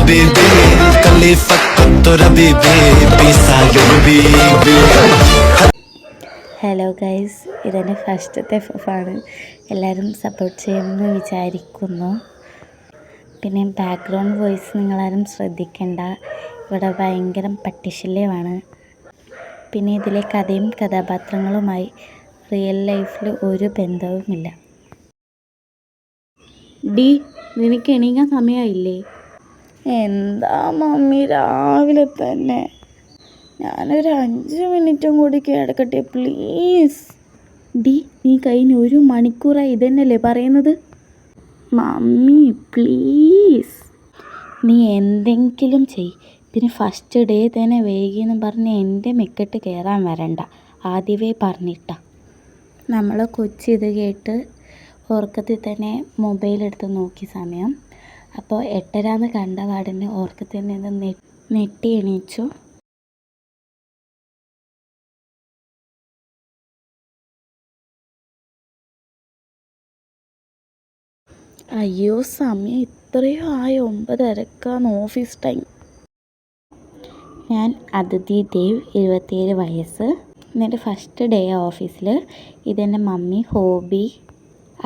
habibi khalifattu rabibi bisayo bibi. Hello guys, ഇതെൻ്റെ ഫസ്റ്റത്തെ ഫാണ്. എല്ലാവരും സപ്പോർട്ട് ചെയ്യുമെന്ന് വിചാരിക്കുന്നു. പിന്നെ ബാക്ക്ഗ്രൗണ്ട് വോയിസ് നിങ്ങളാരും ശ്രദ്ധിക്കേണ്ട, ഇവിടെ ഭയങ്കര പട്ടിശല്യമാണ്. പിന്നെ ഇതിലെ കഥയും കഥാപാത്രങ്ങളുമായി റിയൽ ലൈഫിൽ ഒരു ബന്ധവുമില്ല. ഡി, നിനക്ക് എണീക്കാൻ സമയമായില്ലേ? എന്താ മമ്മി, രാവിലെ തന്നെ. ഞാനൊരു 5 മിനിറ്റും കൂടി കിടക്കട്ടെ പ്ലീസ്. ഡി, നീ കഴിഞ്ഞ 1 മണിക്കൂറായി ഇതന്നെയല്ലേ പറയുന്നത്? മമ്മി പ്ലീസ്, നീ എന്തെങ്കിലും ചെയ്. പിന്നെ ഫസ്റ്റ് ഡേ തന്നെ വൈകിയെന്ന് പറഞ്ഞ് എൻ്റെ മെക്കെട്ട് കയറാൻ വരണ്ട, ആദ്യമേ പറഞ്ഞിട്ടാ. നമ്മൾ കൊച്ചി ഇത് കേട്ട് ഉറക്കത്തിൽ തന്നെ മൊബൈലെടുത്ത് നോക്കി സമയം. അപ്പോൾ 8:30 കണ്ട പാടിന് ഉറക്കത്തിൽ നിന്ന് നെട്ടി എണീച്ചു. അയ്യോ, സമയം ഇത്രയും ആയോ? 9:30 ഓഫീസ് ടൈം. ഞാൻ അതിഥി ദേവ്, 27 വയസ്സ്. ഇന്നെൻ്റെ ഫസ്റ്റ് ഡേ ഓഫീസിൽ. ഇതെൻ്റെ മമ്മി ഹോബി,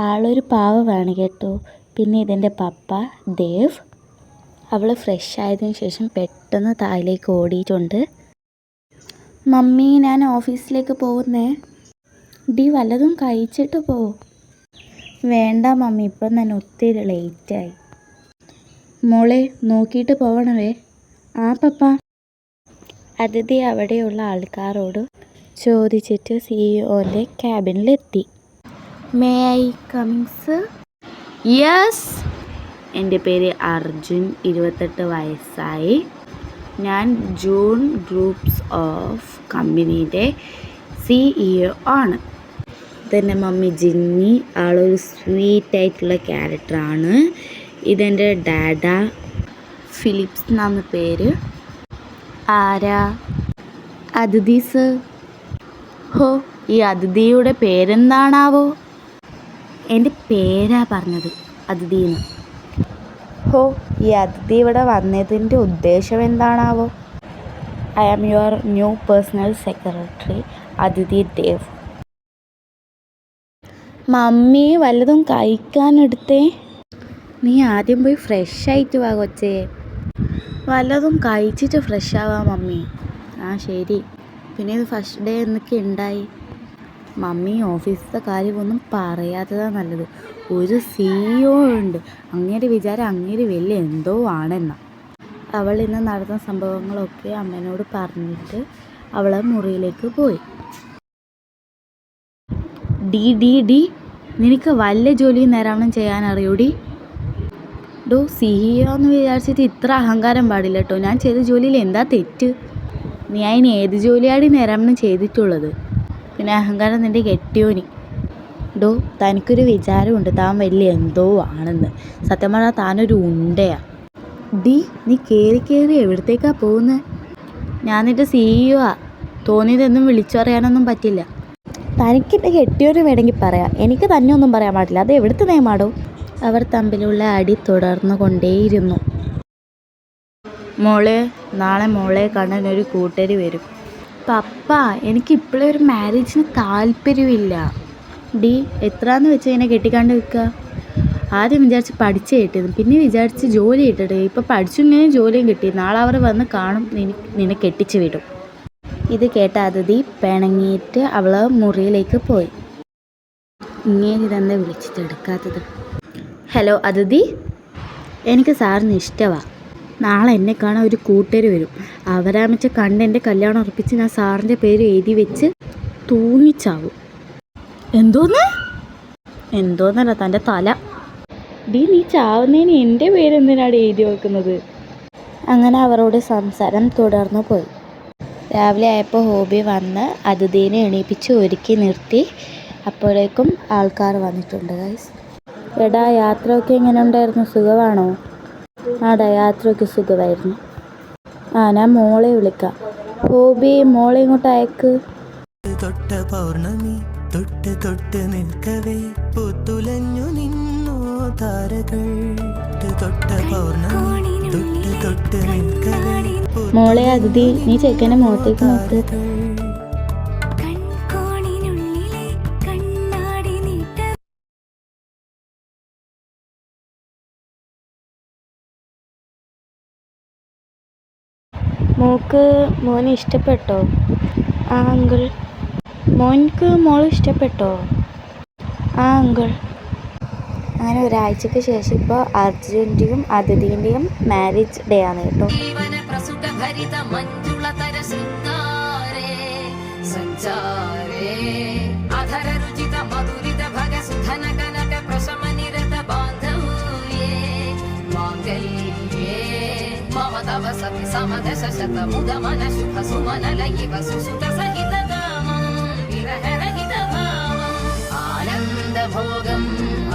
ആളൊരു പാവമാണ് കേട്ടോ. പിന്നെ ഇതെൻ്റെ പപ്പ ദേവ്. അവൾ ഫ്രഷ് ആയതിനു ശേഷം പെട്ടെന്ന് താഴേക്ക് ഓടിയിട്ടുണ്ട്. മമ്മി, ഞാൻ ഓഫീസിലേക്ക് പോകുന്നേ. ഡി, വല്ലതും കഴിച്ചിട്ട് പോ. വേണ്ട മമ്മി, ഇപ്പം തന്നെ ഒത്തിരി ലേറ്റായി. മോളെ, നോക്കിയിട്ട് പോകണവേ. ആ പപ്പ. അതിഥി അവിടെയുള്ള ആൾക്കാരോട് ചോദിച്ചിട്ട് CEO ക്യാബിനിലെത്തി. May I coming sir? Yes. എൻ്റെ പേര് അർജുൻ, 28 വയസ്സായി. ഞാൻ ജൂൺ ഗ്രൂപ്പ്സ് ഓഫ് കമ്പനിയുടെ CEO ആണ്. ഇതെൻ്റെ മമ്മി ജിന്നി, ആളൊരു സ്വീറ്റായിട്ടുള്ള ക്യാരക്ടറാണ്. ഇതെൻ്റെ ഡാഡ ഫിലിപ്സ് എന്നാണ് പേര്. ആരാ? അതിഥി സർ. ഹോ, ഈ അതിഥിയുടെ പേരെന്താണാവോ? എൻ്റെ പേരാ പറഞ്ഞത്, അതിഥിന്ന്. ഹോ, ഈ അതിഥി ഇവിടെ വന്നതിൻ്റെ ഉദ്ദേശം എന്താണാവോ? I am your new personal secretary Athithi Dev. Mummy, വല്ലതും കഴിക്കാനെടുത്തേ. നീ ആദ്യം പോയി ഫ്രഷ് ആയിട്ട് വാ കൊച്ചേ. വല്ലതും കഴിച്ചിട്ട് ഫ്രഷ് ആവാം മമ്മി. ആ ശരി. പിന്നെ ഇത് ഫസ്റ്റ് ഡേ എന്നൊക്കെ ഉണ്ടായി? മമ്മി, ഓഫീസിലത്തെ കാര്യമൊന്നും പറയാത്തതാണ് നല്ലത്. ഒരു CEO ഉണ്ട്, അങ്ങേരെ വിചാരം അങ്ങേര് വലിയ എന്തോ ആണെന്നാ. അവൾ ഇന്ന് നടന്ന സംഭവങ്ങളൊക്കെ അമ്മേനോട് പറഞ്ഞിട്ട് അവളെ മുറിയിലേക്ക് പോയി. ഡി, നിനക്ക് വല്ല ജോലിയും നേരാവണ്ണം ചെയ്യാൻ അറിയൂടി? ഡോ, CEO എന്ന് വിചാരിച്ചിട്ട് ഇത്ര അഹങ്കാരം പാടില്ല കേട്ടോ. ഞാൻ ചെയ്ത ജോലിയിൽ എന്താ തെറ്റ്? നീ അതിന് ഏത് ജോലിയാണ് നേരാവണ്ണം ചെയ്തിട്ടുള്ളത്? പിന്നെ അഹങ്കാരം നിൻ്റെ കെട്ടിയോനി. ഡോ, തനിക്കൊരു വിചാരമുണ്ട് താൻ വലിയ എന്തോ ആണെന്ന്. സത്യം പറഞ്ഞാൽ താനൊരു ഉണ്ടയാ. ഡി, നീ കയറി എവിടത്തേക്കാണ് പോകുന്നത്? ഞാൻ നിൻ്റെ CEO ആ. തോന്നിയതെന്നും വിളിച്ചു പറയാനൊന്നും പറ്റില്ല. തനിക്കെൻ്റെ കെട്ടിയോന് വേണമെങ്കിൽ പറയാം, എനിക്ക് തന്നെ ഒന്നും പറയാൻ പാടില്ല. അത് എവിടുത്തെ നിയമാടോ? അവർ തമ്മിലുള്ള അടി തുടർന്നു കൊണ്ടേയിരുന്നു. മോളെ, നാളെ മോളെ കാണാൻ ഒരു കൂട്ടര് വരും. പപ്പ, എനിക്കിപ്പോഴേ ഒരു മാരേജിന് താല്പര്യമില്ല. ഡി, എത്രയെന്ന് വെച്ചാൽ എന്നെ കെട്ടിക്കാണ്ട് വെക്കുക? ആദ്യം വിചാരിച്ച് പഠിച്ച് കിട്ടിയത്, പിന്നെ വിചാരിച്ച് ജോലി കിട്ടട്ടെ. ഇപ്പോൾ പഠിച്ചിട്ടുണ്ടെങ്കിൽ ജോലിയും കിട്ടി. നാളെ അവർ വന്ന് കാണും, നിന്നെ കെട്ടിച്ച് വിടും. ഇത് കേട്ട അതിഥി പിണങ്ങിയിട്ട് അവൾ മുറിയിലേക്ക് പോയി. ഇങ്ങനെ ഇതെന്താ വിളിച്ചിട്ട് എടുക്കാത്തത്? ഹലോ അതിഥി, എനിക്ക് സാറിന് ഇഷ്ടമാണ്. നാളെ എന്നെ കാണാൻ ഒരു കൂട്ടർ വരും. അവരാമിച്ച് കണ്ട് എൻ്റെ കല്യാണം ഉറപ്പിച്ച് ഞാൻ സാറിൻ്റെ പേര് എഴുതി വെച്ച് തൂങ്ങിച്ചാവും. എന്തോന്നല്ല തൻ്റെ തല. ഡി, നീ ചാവുന്നതിന് എൻ്റെ പേരെന്തിനാണ് എഴുതി വെക്കുന്നത്? അങ്ങനെ അവരോട് സംസാരം തുടർന്നു പോയി. രാവിലെ ആയപ്പോൾ ഹോബി വന്ന് അതിഥീനെ എണീപ്പിച്ച് ഒരുക്കി നിർത്തി. അപ്പോഴേക്കും ആൾക്കാർ വന്നിട്ടുണ്ട് ഗൈസ്. എടാ, യാത്രയൊക്കെ എങ്ങനെ ഉണ്ടായിരുന്നു? സുഖമാണോ? ആടാ, യാത്രയൊക്കെ സുഖമായിരുന്നു. ഞാൻ മോളെ വിളിക്കാം. ഹോബി, മോളെ ഇങ്ങോട്ട് അയക്ക്. തൊട്ട പൗർണമി തൊട്ട് തൊട്ട് നിൽക്കവേ പൂത്തുലഞ്ഞു നിന്നോ താരകൾ. തൊട്ട പൗർണമി തൊട്ട് തൊട്ട് നിൽക്കവേ മോളെ അതിഥി, നീ ചെക്കൻ്റെ മുഖത്തേക്ക് നോക്ക്. മോന് ഇഷ്ടപ്പെട്ടോ? ആ അങ്കിൾ. മോൻക്ക് മോൾ ഇഷ്ടപ്പെട്ടോ? ആ അങ്കിൾ. അങ്ങനെ ഒരാഴ്ചക്ക് ശേഷം ഇപ്പോൾ അർജുൻ്റെയും അതിഥിൻ്റെയും മാരേജ് ഡേ ആണ് കേട്ടോ. ആനന്ദഭോഗം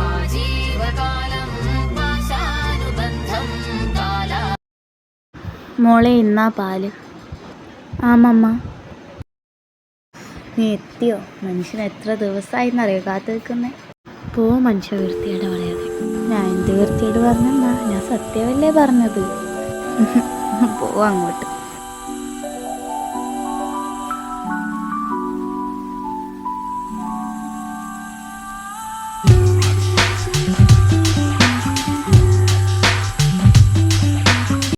ആജീവകാലം പാശാനുബന്ധം കാല. മോളെ എന്നാ പാല്? ആമമ്മ. നീ എത്തിയോ? മനുഷ്യൻ എത്ര ദിവസമായിന്നറിയോ കാത്തു നിൽക്കുന്നേ. പോ മനുഷ്യ വൃത്തിയോടെ പറയാതെ. ഞാൻ എന്ത് വൃത്തിയോട് പറഞ്ഞെന്നാ? ഞാൻ സത്യമല്ലേ പറഞ്ഞത്. പോ അങ്ങോട്ട്.